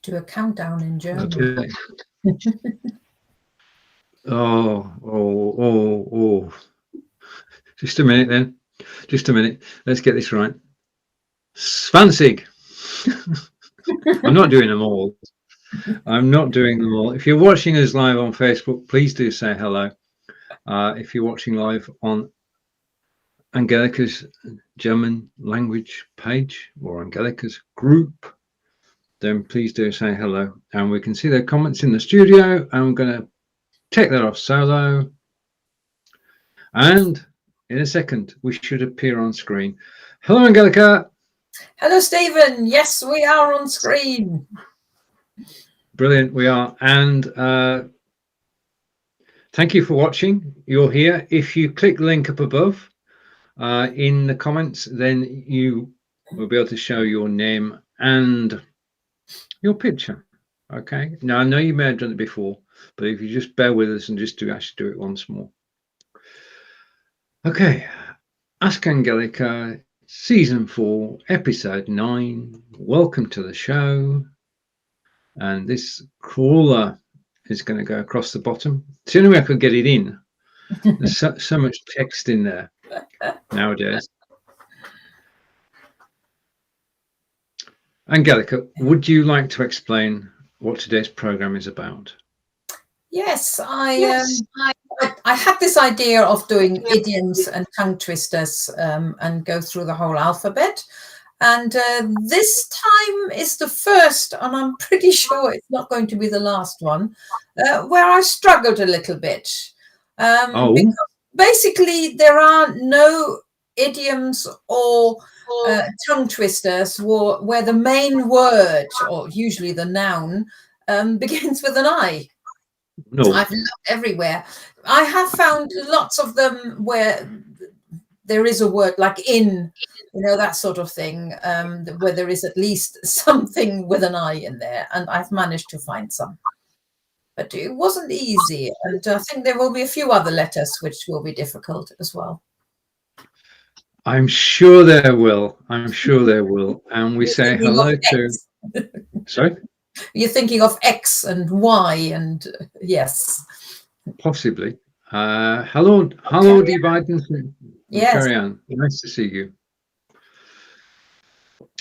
Do a countdown in German. Okay. Oh. Just a minute then. Just a minute. Let's get this right. 20. I'm not doing them all. I'm not doing them all. If you're watching us live on Facebook, please do say hello. If you're watching live on Angelika's German language page or Angelika's group, then please do say hello. And we can see their comments in the studio. I'm going to take that off solo. And in a second, we should appear on screen. Hello, Angelika. Hello, Steven. Yes, we are on screen. Brilliant, we are. And thank you for watching. You're here. If you click the link up above in the comments, then you will be able to show your name and your picture. Okay. Now, I know you may have done it before, but if you just bear with us and just actually do it once more. Okay. Ask Angelika, Season 4, Episode 9. Welcome to the show. And this crawler is going to go across the bottom. It's the only way I could get it in. There's so much text in there nowadays. Angelika, would you like to explain what today's program is about? Yes, I had this idea of doing idioms and tongue twisters and go through the whole alphabet. And this time is the first, and I'm pretty sure it's not going to be the last one, where I struggled a little bit. Because basically, there are no idioms or tongue twisters where the main word, or usually the noun, begins with an I. No. I've looked everywhere. I have found lots of them where there is a word like in, that sort of thing, where there is at least something with an I in there, and I've managed to find some. But it wasn't easy, and I think there will be a few other letters which will be difficult as well. I'm sure there will. I'm sure there will. And we say hello to... Sorry? You're thinking of X and Y and yes. Possibly. Hello, die beiden. Yes. Carry on. Nice to see you.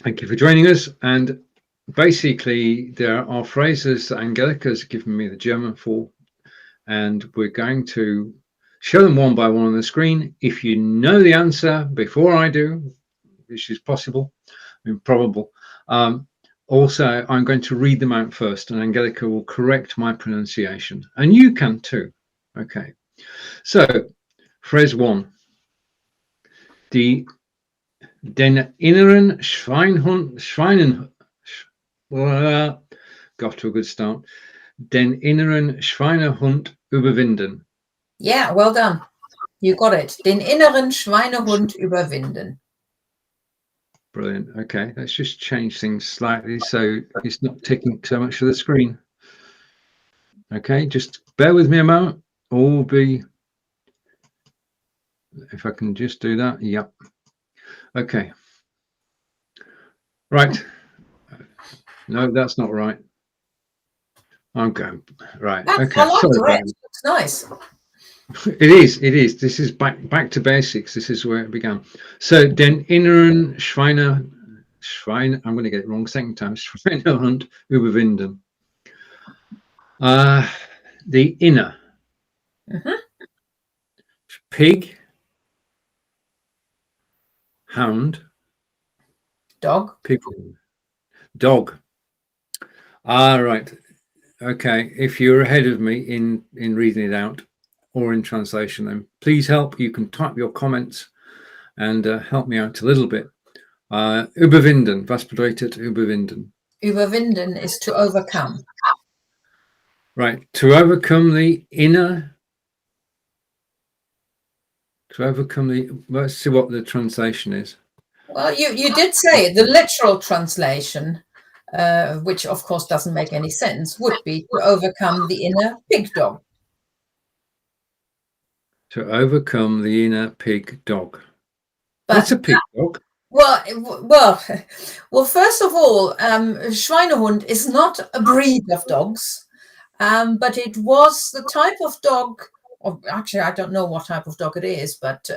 Thank you for joining us. And basically, there are phrases that Angelika's given me the German for, and we're going to show them one by one on the screen. If you know the answer before I do, which is possible, probable. Also, I'm going to read them out first, and Angelika will correct my pronunciation, and you can too. Okay. So, phrase 1. Den inneren Schweinehund, got to a good start. Den inneren Schweinehund überwinden. Yeah, well done. You got it. Den inneren Schweinehund überwinden. Brilliant. Okay, let's just change things slightly so it's not taking so much of the screen. Okay, just bear with me a moment. All be, if I can just do that. Yep. Okay. Right. No, that's not right. I'm going right. Okay. I like the red. It looks nice. It is. This is back to basics. This is where it began. So, den inneren Schweine, I'm going to get it wrong second time. Schweinehund überwinden. The inner. Pig. Hound. Dog. Pig. Dog. Right. Okay. If you're ahead of me in reading it out, or in translation, then please help. You can type your comments and help me out a little bit. Überwinden. Was bedeutet überwinden? Überwinden is to overcome. Right. To overcome the inner. To overcome the. Let's see what the translation is. Well, you did say the literal translation, which of course doesn't make any sense, would be to overcome the inner pig dog. To overcome the inner pig dog. What's a pig dog? Well. First of all, Schweinehund is not a breed of dogs, but it was the type of dog. Or actually, I don't know what type of dog it is, but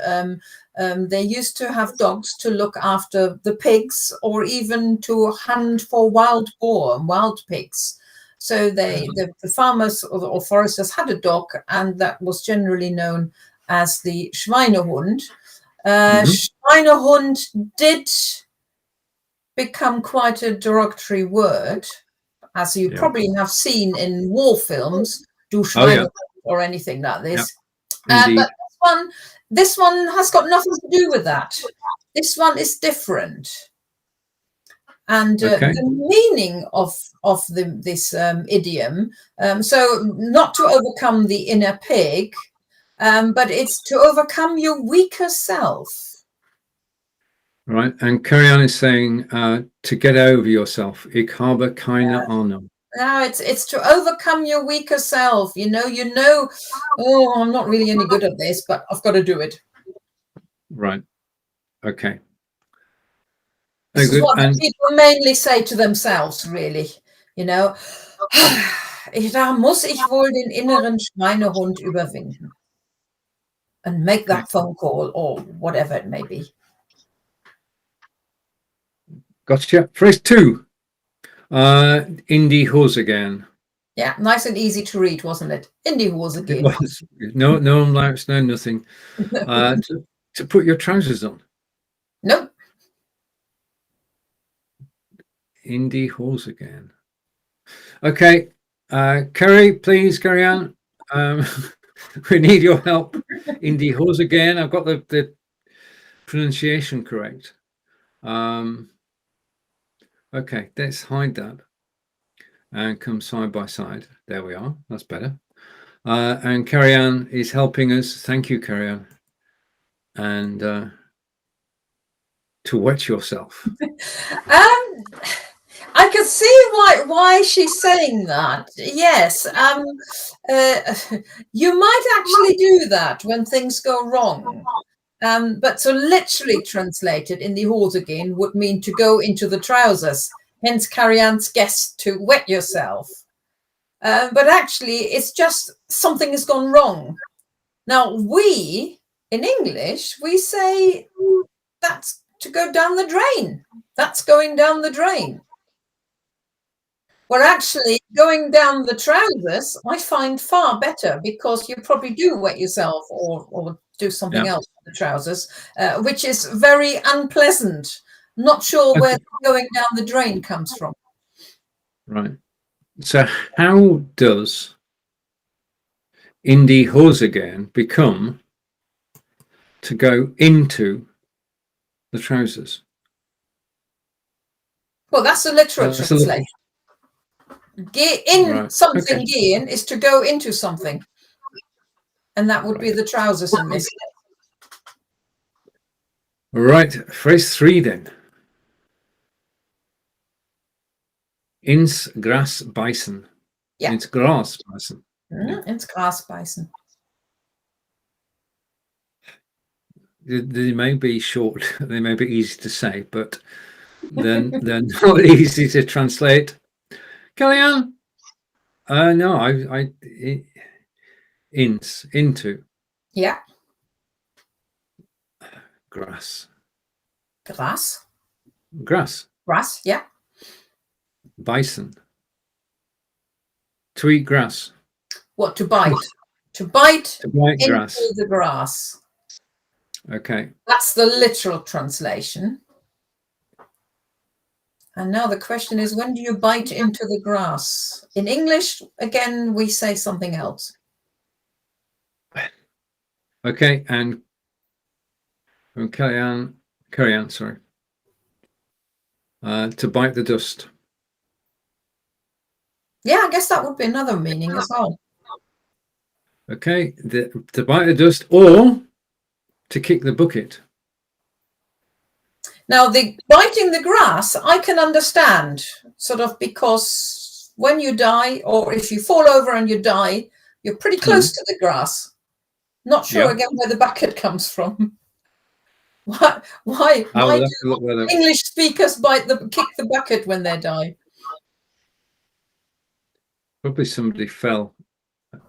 they used to have dogs to look after the pigs, or even to hunt for wild boar and wild pigs. So the farmers or foresters had a dog, and that was generally known as the Schweinehund. Schweinehund did become quite a derogatory word, as you probably have seen in war films, Du Schweinehund or anything like this. But this one has got nothing to do with that. This one is different. And the meaning of this idiom, so not to overcome the inner pig, but it's to overcome your weaker self. Right, and Karian is saying to get over yourself. Ich habe keine Ahnung. No, it's to overcome your weaker self. You know. Oh, I'm not really any good at this, but I've got to do it. Right. Okay. This is what people mainly say to themselves, really. You know, da muss ich wohl den inneren Schweinehund überwinden and make that phone call or whatever it may be. Gotcha. Phrase 2. In die Hose gehen. Yeah, nice and easy to read, wasn't it? In die Hose gehen. It was. No lamps, no nothing. To put your trousers on. Nope. In die Hose gehen. Okay. Kerry, please carry on. We need your help. In die Hose gehen. I've got the pronunciation correct. Okay, let's hide that and come side by side. There we are. That's better. And Karian is helping us. Thank you, Karian. And to wet yourself. I could see why she's saying that. Yes, you might actually do that when things go wrong. But so literally translated in the Hose again would mean to go into the trousers. Hence Karian's guess, to wet yourself. But actually, it's just something has gone wrong. Now, we, in English, we say that's to go down the drain. That's going down the drain. Well, actually, going down the trousers, I find far better, because you probably do wet yourself or do something else with the trousers, which is very unpleasant. Not sure where going down the drain comes from. Right. So how does in die Hose gehen become to go into the trousers? Well, that's a literal translation. Something gehen is to go into something. And that would be the trousers in this case. Right. Phrase 3 then. Ins Gras beißen. Yeah. Ins Gras beißen. Ins Gras beißen. They may be short, they may be easy to say, but then they're not easy to translate. Kellyanne? No, I into. Yeah. Grass. Gras. Grass. Grass, yeah. Beißen. To eat grass. What, to bite? To bite into grass. the grass. Okay. That's the literal translation. And now the question is, when do you bite into the grass? In English, again, we say something else. Okay, and carry on, sorry. To bite the dust. Yeah, I guess that would be another meaning as well. Okay, to bite the dust, or to kick the bucket. Now, the biting the grass, I can understand, sort of, because when you die, or if you fall over and you die, you're pretty close to the grass. Not sure again where the bucket comes from. Why I will have do to look that up. English speakers kick the bucket when they die? Probably somebody fell.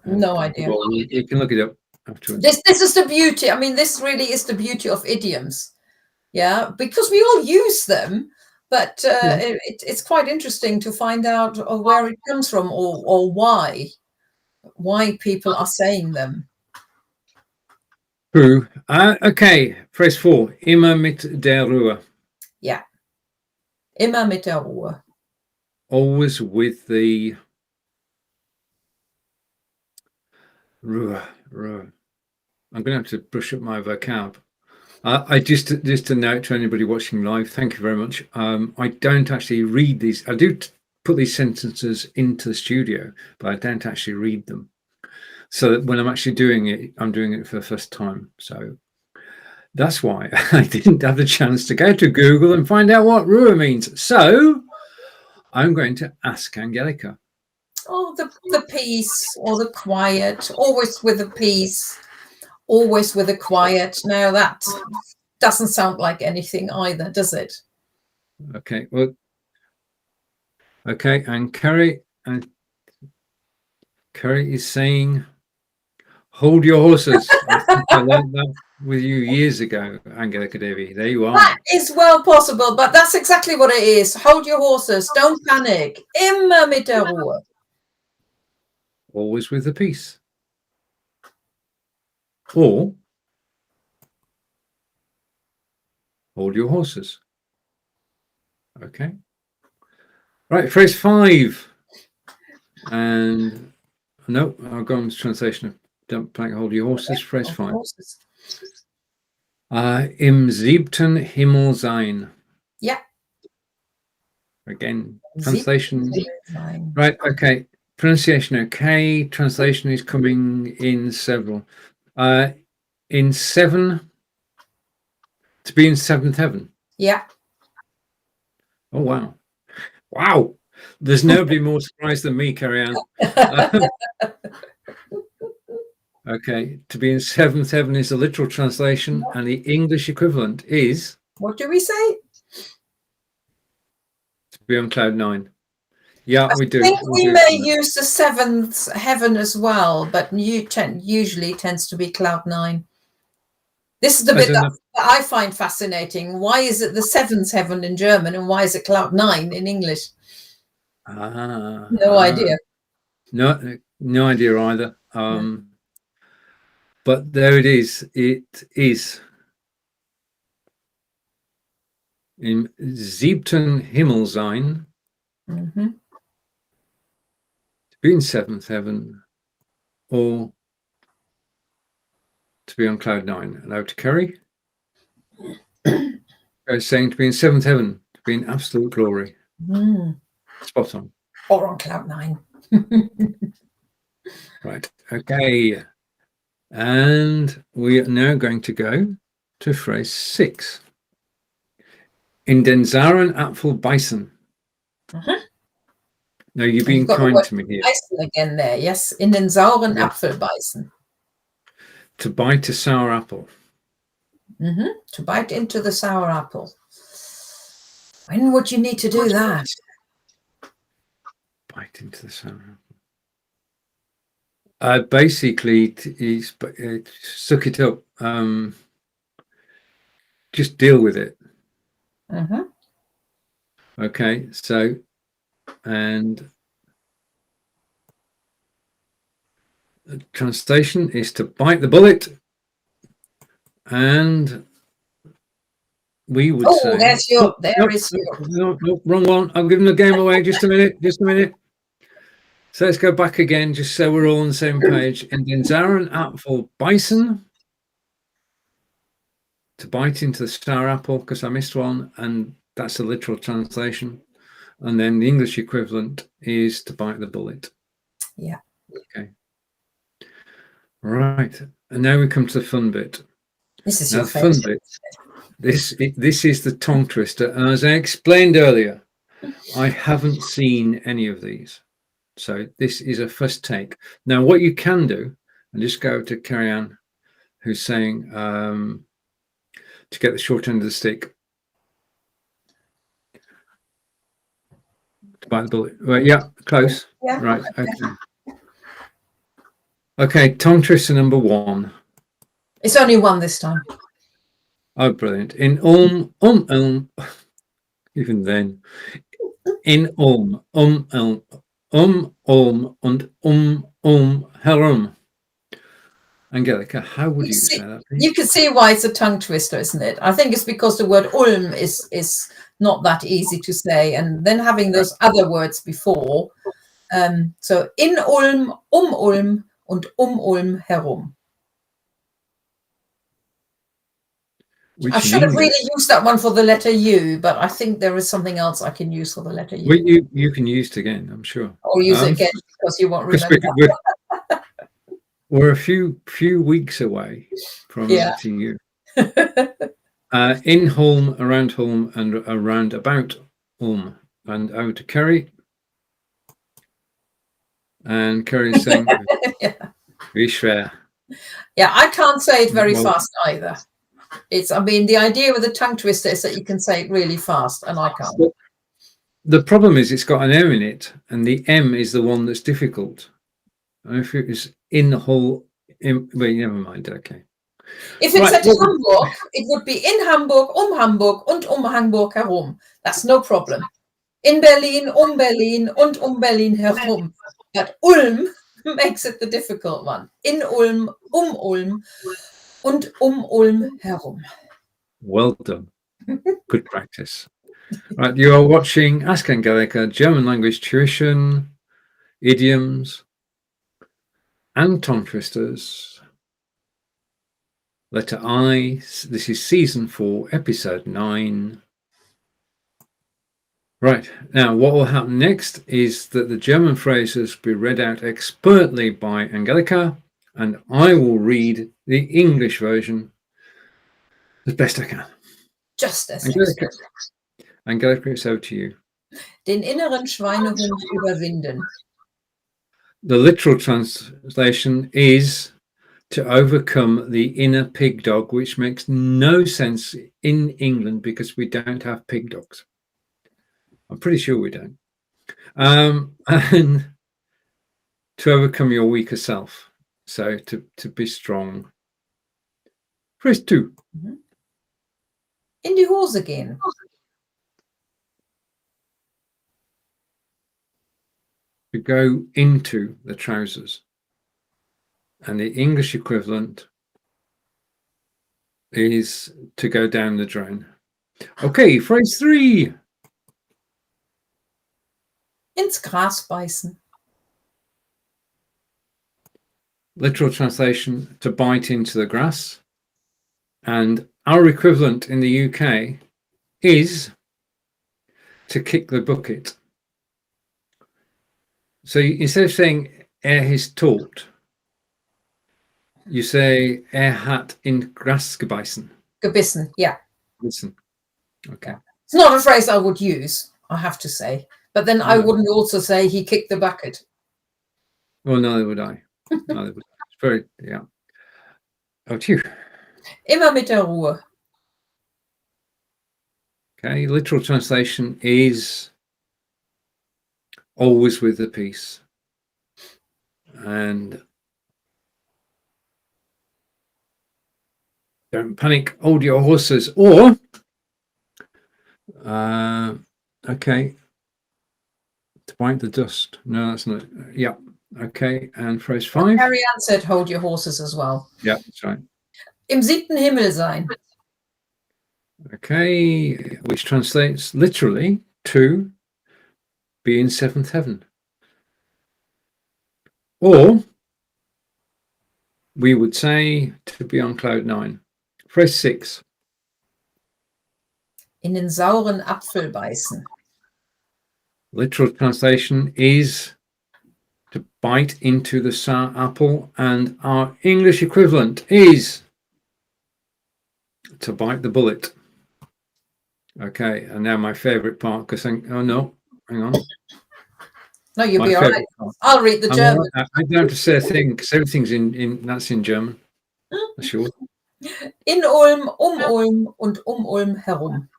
No idea. Well, you can look it up afterwards. This is the beauty. I mean, this really is the beauty of idioms. Yeah, because we all use them, but it's quite interesting to find out where it comes from or why people are saying them. True. Okay, phrase 4. Immer mit der Ruhe. Yeah. Immer mit der Ruhe. Always with the Ruhe. I'm going to have to brush up my vocab. I just a note to anybody watching live. Thank you very much. I don't actually read these. I do put these sentences into the studio, but I don't actually read them. So that when I'm actually doing it, I'm doing it for the first time. So that's why I didn't have the chance to go to Google and find out what Ruhe means. So I'm going to ask Angelika. Oh, the peace or the quiet, always with the peace, always with the quiet. Now that doesn't sound like anything either, does it? Okay, well, okay, and Kerry is saying, hold your horses. I think I learned that with you years ago, Angelika Devi. There you are. That is well possible, but that's exactly what it is. Hold your horses. Don't panic. Immer mit der Ruhe. Always with the peace. Or hold your horses. Okay. Right, phrase 5. And no, I'll go on to translation of don't panic, hold your horses. Phrase 5. Im siebten Himmel sein. Yeah. Again, translation. Right, okay. Pronunciation okay. Translation is coming in several. In 7, to be in 7th heaven. Yeah. Oh, wow. Wow. There's nobody more surprised than me, Carrie-Anne. Okay, to be in 7th heaven is the literal translation, and the English equivalent is... What do we say? To be on cloud 9. Yeah, we do. I think we may use the 7th heaven as well, but usually tends to be cloud 9. This is the bit that I find fascinating. Why is it the 7th heaven in German and why is it cloud 9 in English? No idea. No idea either. But there it is. It is im siebten Himmel sein. To be in 7th heaven, or to be on cloud 9. Hello to Kerry. I was saying to be in 7th heaven, to be in absolute glory. Spot on. Or on cloud 9. Right. Okay. And we are now going to go to phrase 6. In den sauren Apfel beißen. Now you've been kind to me here. Beißen again there, yes. In den sauren Apfel beißen. To bite a sour apple. To bite into the sour apple. When would you need to do that? Bite into the sour apple. Basically, suck it up. Just deal with it. Okay, so, and the translation is to bite the bullet, and we would say... Oh, there's your... There is your... No, wrong one. I'm giving the game away. Just a minute. So let's go back again, just so we're all on the same page. In den sauren Apfel beißen. To bite into the sour apple, because I missed one, and that's the literal translation. And then the English equivalent is to bite the bullet. Yeah. Okay. Right. And now we come to the fun bit. This is now, your the fun bit. This is the tongue twister. And as I explained earlier, I haven't seen any of these. So this is a first take. Now, what you can do, and just go to Carrie-Anne, who's saying, to get the short end of the stick. To bite the bullet. Well, yeah, close. Yeah. Right. Okay. Okay. Tongue twister number 1. It's only one this time. Oh, brilliant. In even then. In and herum. Angelika, how would you say that? Please? You can see why it's a tongue twister, isn't it? I think it's because the word Ulm is not that easy to say, and then having those other words before. So in Ulm, Ulm und Ulm herum. I should have really used that one for the letter U, but I think there is something else I can use for the letter U. Well, you can use it again, I'm sure. Or use it again because you won't remember. We're a few weeks away from meeting you. In Holm, around Holm, and around about Ulm, and over to Kerry. And Kerry's saying, "Wie schwer." Yeah, I can't say it very fast either. I mean, the idea with a tongue twister is that you can say it really fast, and I can't. Well, the problem is it's got an M in it, and the M is the one that's difficult. And if it was in the whole, well, never mind. Okay. If it's at Hamburg, it would be in Hamburg und Hamburg herum. That's no problem. In Berlin und Berlin herum. But Ulm makes it the difficult one. In Ulm, Ulm und Ulm herum. Well done. Good practice. Right, you are watching Ask Angelika, German language tuition, idioms, and tongue twisters. Letter I. This is season 4, episode 9. Right, now what will happen next is that the German phrases will be read out expertly by Angelika, and I will read the English version as best I can. Just as Angelika, it's over to you. Den inneren Schweinehund überwinden. The literal translation is to overcome the inner pig dog, which makes no sense in England because we don't have pig dogs. I'm pretty sure we don't. And to overcome your weaker self. So to be strong. Phrase 2. In die Hose gehen. To go into the trousers. And the English equivalent is to go down the drain. Okay, phrase 3. Ins Gras beißen. Literal translation, to bite into the grass. And our equivalent in the UK is to kick the bucket. So instead of saying is taught, you say hat in Gras gebeißen. Gebissen, yeah. Listen. Okay. It's not a phrase I would use, I have to say. But then I wouldn't also say he kicked the bucket. Well, neither would I. Neither would I. It's very, yeah. Oh, to you. Immer mit der Ruhe. Okay, literal translation is always with the peace. And don't panic, hold your horses. Or, okay, to bite the dust. No, that's not. Yeah, okay. And phrase 5. Harry Ann said, hold your horses as well. Yeah, that's right. Im siebten Himmel sein. Okay, which translates literally to be in 7th heaven. Or we would say to be on cloud 9. Phrase 6. In den sauren Apfel beißen. Literal translation is to bite into the sour apple, and our English equivalent is to bite the bullet. Okay, and now my favorite part, because oh no, hang on. No, you'll be all right. I'll read the German. I don't have to say a thing because everything's in that's in German. That's yours. In Ulm und Ulm herum.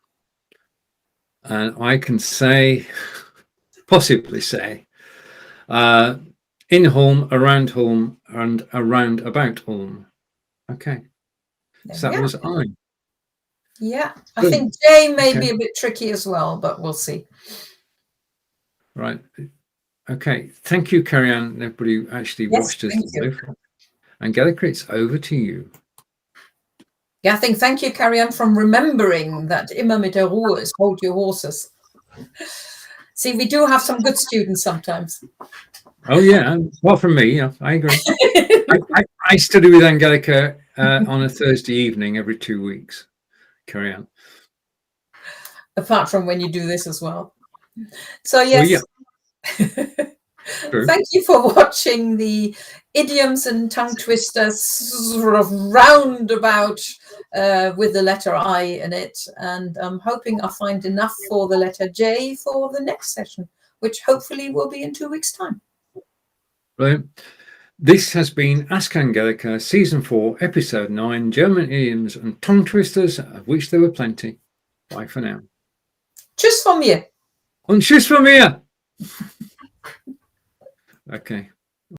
And I can say, possibly say, in Holm, around Holm, and around about Holm. Okay. So that was I. Yeah, I Good. think J may be a bit tricky as well, but we'll see. Right. Okay. Thank you, Carrie-Anne, and everybody who actually watched us live. Angelika, it's over to you. Yeah, I think thank you, Carrie-Anne, from remembering that immer mit der Ruhe is hold your horses. See, we do have some good students sometimes. Oh, yeah. Well, from me, yeah, I agree. I study with Angelika on a Thursday evening every 2 weeks. Carry on. Apart from when you do this as well. So, yes. Well, yeah. Thank you for watching the idioms and tongue twisters sort of roundabout with the letter I in it. And I'm hoping I find enough for the letter J for the next session, which hopefully will be in 2 weeks' time. Brilliant. This has been Ask Angelika, Season 4, Episode 9, German idioms and tongue twisters, of which there were plenty. Bye for now. Tschüss von mir. Und tschüss von mir. Okay.